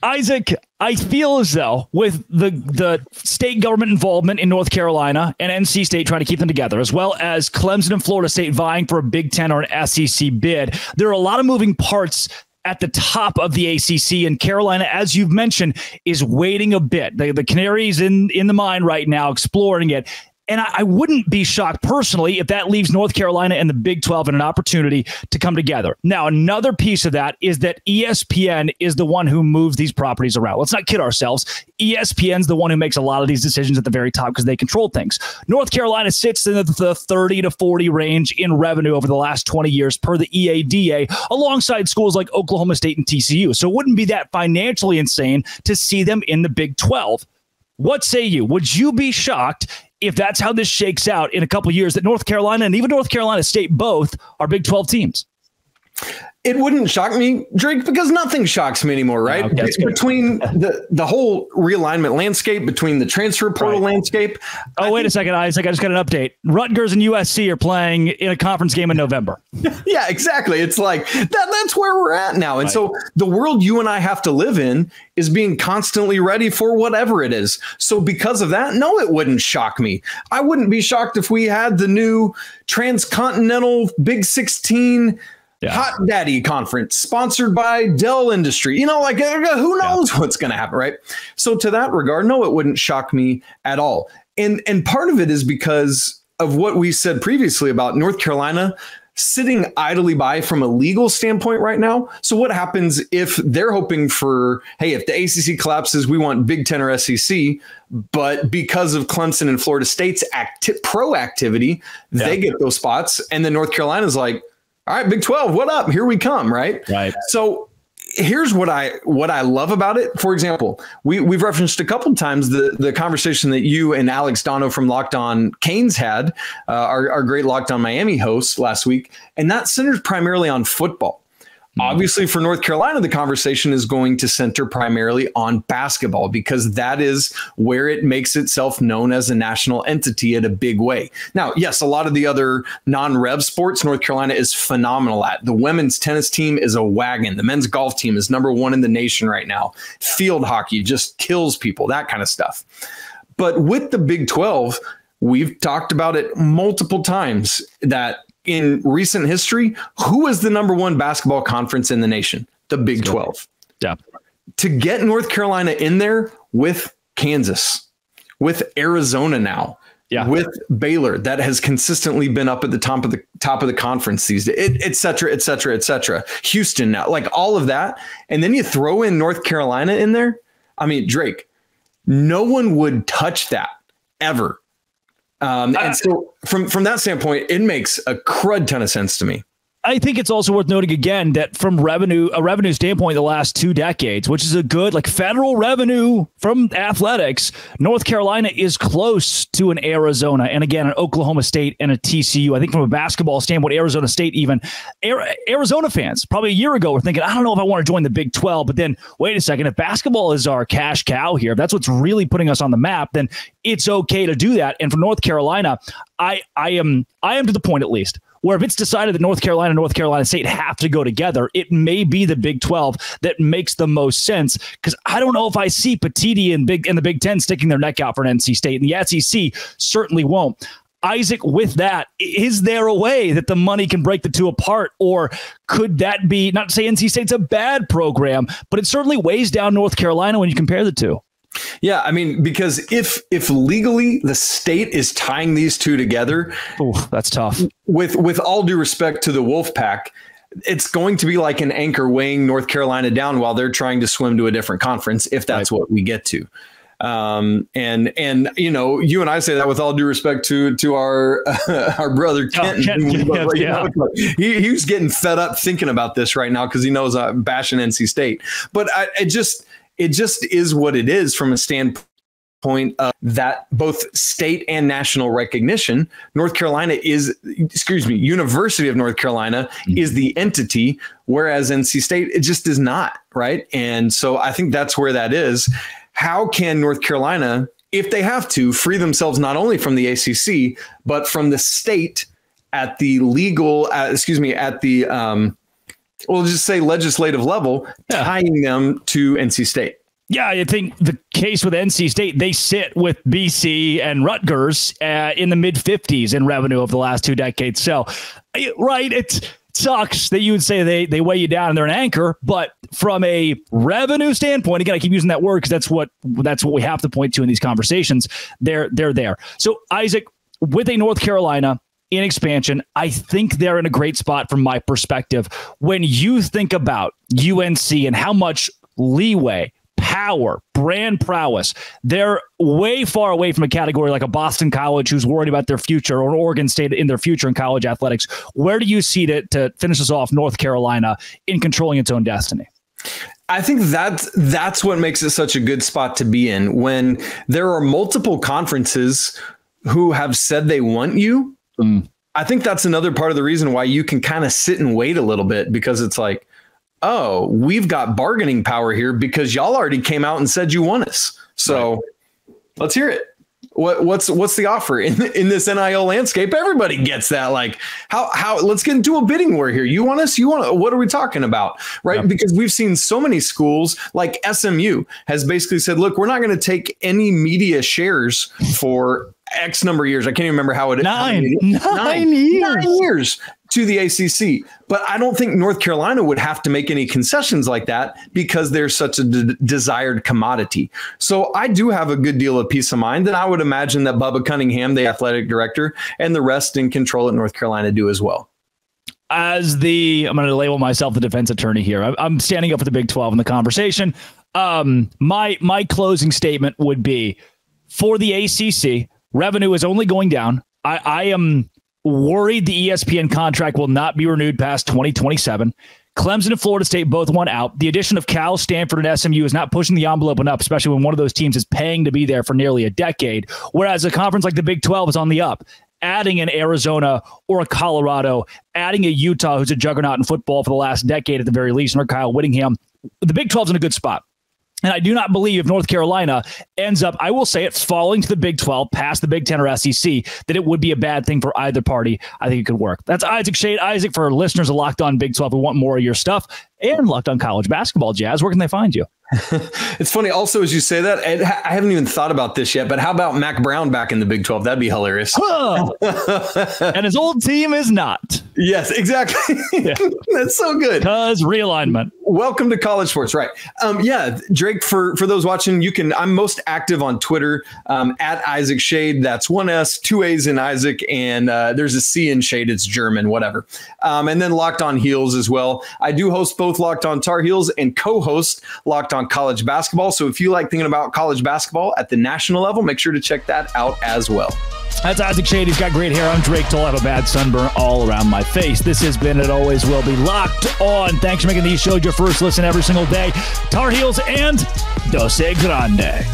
Isaac, I feel as though with the state government involvement in North Carolina and NC State trying to keep them together, as well as Clemson and Florida State vying for a Big Ten or an SEC bid, there are a lot of moving parts at the top of the ACC, and Carolina, as you've mentioned, is waiting a bit. The Canaries in the mine right now, exploring it. And I wouldn't be shocked personally if that leaves North Carolina and the Big 12 in an opportunity to come together. Now, another piece of that is that ESPN is the one who moves these properties around. Let's not kid ourselves. ESPN's the one who makes a lot of these decisions at the very top because they control things. North Carolina sits in the 30 to 40 range in revenue over the last 20 years per the EADA, alongside schools like Oklahoma State and TCU. So it wouldn't be that financially insane to see them in the Big 12. What say you? Would you be shocked if that's how this shakes out in a couple of years, that North Carolina and even North Carolina State both are Big 12 teams? It wouldn't shock me, Drake, because nothing shocks me anymore, right? Okay, between the whole realignment landscape, between the transfer portal landscape. Oh, wait a second, Isaac. I just got an update. Rutgers and USC are playing in a conference game in November. Yeah, exactly. It's like that's where we're at now. And so the world you and I have to live in is being constantly ready for whatever it is. So because of that, no, it wouldn't shock me. I wouldn't be shocked if we had the new transcontinental Big 16 Hot Daddy Conference sponsored by Dell Industry. You know, like who knows what's going to happen, right? So to that regard, no, it wouldn't shock me at all. And part of it is because of what we said previously about North Carolina sitting idly by from a legal standpoint right now. So what happens if they're hoping for, hey, if the ACC collapses, we want Big Ten or SEC, but because of Clemson and Florida State's proactivity, they get those spots. And then North Carolina's like, all right, Big 12, what up? Here we come, right? Right. So here's what I love about it. For example, we've referenced a couple of times the conversation that you and Alex Dono from Locked On Canes had, our great Locked On Miami hosts last week, and that centers primarily on football. Obviously, for North Carolina, the conversation is going to center primarily on basketball because that is where it makes itself known as a national entity in a big way. Now, yes, a lot of the other non-rev sports, North Carolina is phenomenal at. The women's tennis team is a wagon. The men's golf team is #1 in the nation right now. Field hockey just kills people, that kind of stuff. But with the Big 12, we've talked about it multiple times that in recent history, who is the #1 basketball conference in the nation? The Big 12. Yeah. To get North Carolina in there with Kansas, with Arizona now, with Baylor, that has consistently been up at the top of the conference these days, et cetera, et cetera, et cetera. Houston now, like all of that. And then you throw in North Carolina in there. I mean, Drake, no one would touch that ever. And so from that standpoint, it makes a crud ton of sense to me. I think it's also worth noting again that from a revenue standpoint, the last 2 decades, which is a good like federal revenue from athletics, North Carolina is close to an Arizona and again an Oklahoma State and a TCU. I think from a basketball standpoint, Arizona State, even Arizona fans probably a year ago were thinking, I don't know if I want to join the Big 12. But then wait a second, if basketball is our cash cow here, if that's what's really putting us on the map, then it's okay to do that. And for North Carolina, I am to the point at least where if it's decided that North Carolina and North Carolina State have to go together, it may be the Big 12 that makes the most sense. Because I don't know if I see Petiti and the Big 10 sticking their neck out for an NC State, and the SEC certainly won't. Isaac, with that, is there a way that the money can break the two apart, or could that be, not to say NC State's a bad program, but it certainly weighs down North Carolina when you compare the two? Yeah, I mean, because if legally the state is tying these two together, that's tough. With all due respect to the Wolfpack, it's going to be like an anchor weighing North Carolina down while they're trying to swim to a different conference, if that's what we get to. And you know, you and I say that with all due respect to our our brother Kenton. He was getting fed up thinking about this right now because he knows I'm bashing NC State, but it just is what it is from a standpoint of that both state and national recognition. University of North Carolina is the entity, whereas NC State, it just is not, right? And so I think that's where that is. How can North Carolina, if they have to, free themselves not only from the ACC, but from the state at the legal, We'll just say legislative level, tying them to NC State. Yeah, I think the case with NC State, they sit with BC and Rutgers in the mid-50s in revenue over the last 2 decades. So, right, it sucks that you would say they weigh you down and they're an anchor, but from a revenue standpoint, again, I keep using that word because that's what we have to point to in these conversations. They're there. So, Isaac, with a North Carolina in expansion, I think they're in a great spot from my perspective. When you think about UNC and how much leeway, power, brand prowess, they're way far away from a category like a Boston College who's worried about their future, or an Oregon State in their future in college athletics. Where do you see to finish us off North Carolina in controlling its own destiny? I think that's what makes it such a good spot to be in, when there are multiple conferences who have said they want you. I think that's another part of the reason why you can kind of sit and wait a little bit, because it's like, oh, we've got bargaining power here because y'all already came out and said you want us. So let's hear it. What's the offer in this NIL landscape? Everybody gets that. Like, how let's get into a bidding war here. You want us? What are we talking about? Right. Because we've seen so many schools like SMU has basically said, look, we're not going to take any media shares for X number of years. I can't even remember how it is. 9 years to the ACC. But I don't think North Carolina would have to make any concessions like that because they're such a desired commodity. So I do have a good deal of peace of mind. And I would imagine that Bubba Cunningham, the athletic director, and the rest in control at North Carolina do as well. I'm going to label myself the defense attorney here. I'm standing up for the Big 12 in the conversation. My closing statement would be, for the ACC, revenue is only going down. I am worried the ESPN contract will not be renewed past 2027. Clemson and Florida State both want out. The addition of Cal, Stanford, and SMU is not pushing the envelope enough, especially when one of those teams is paying to be there for nearly a decade, whereas a conference like the Big 12 is on the up. Adding an Arizona or a Colorado, adding a Utah, who's a juggernaut in football for the last decade at the very least, or Kyle Whittingham, the Big 12 is in a good spot. And I do not believe if North Carolina ends up, I will say it, falling to the Big 12, past the Big 10 or SEC, that it would be a bad thing for either party. I think it could work. That's Isaac Shade. Isaac, for listeners of Locked On Big 12 who want more of your stuff and Locked On College Basketball, Jazz, where can they find you? It's funny also, as you say that, I haven't even thought about this yet, but how about Mac Brown back in the Big 12? That'd be hilarious. And his old team is not. Yes, exactly. Yeah. That's so good. Because realignment. Welcome to college sports. Right. Drake, for those watching, I'm most active on Twitter at Isaac Shade. That's 1 S, 2 A's in Isaac, and there's a C in Shade. It's German, whatever. And then Locked On Heels as well. I do host both Locked On Tar Heels and co-host Locked On College Basketball. So if you like thinking about college basketball at the national level, make sure to check that out as well. That's Isaac Shade. He's got great hair. I'm Drake Toll. I have a bad sunburn all around my face. This has been, it always will be, Locked On. Thanks for making these shows your first listen every single day. Tar Heels and Dose Grande.